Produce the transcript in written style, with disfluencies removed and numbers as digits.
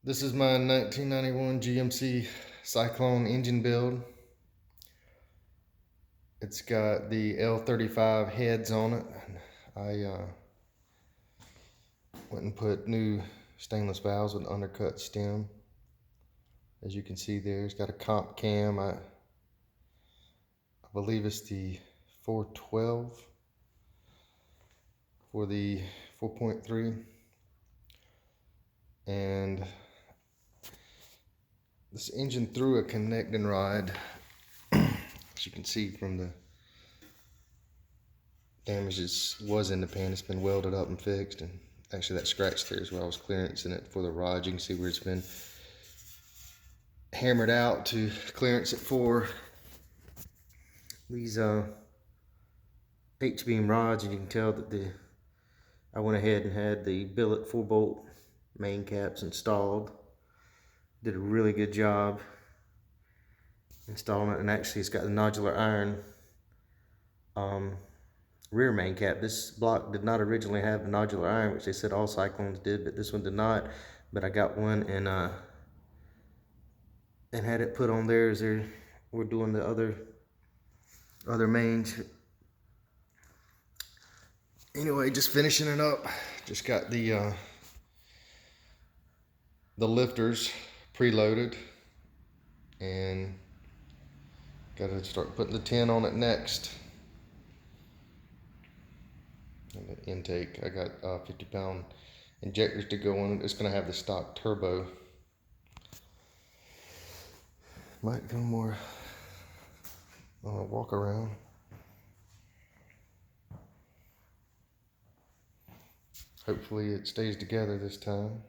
This is my 1991 GMC Cyclone engine build. It's got the L35 heads on it. I went and put new stainless valves with undercut stem. As you can see there, it's got a comp cam. I believe it's the 412 for the 4.3. And this engine threw a connecting rod, as you can see from the damage that was in the pan. It's been welded up and fixed, and actually that scratch there is where I was clearancing it for the rod. You can see where it's been hammered out to clearance it for these H-beam rods, and you can tell that I went ahead and had the billet 4-bolt main caps installed. Did a really good job installing it, and actually it's got the nodular iron rear main cap. This block did not originally have the nodular iron, which they said all Cyclones did, but this one did not. But I got one and had it put on there as we're doing the other mains. Anyway, just finishing it up. Just got the lifters preloaded, and got to start putting the tin on it next. And the intake, I got 50-pound injectors to go in. It's going to have the stock turbo. Might go more walk around. Hopefully it stays together this time.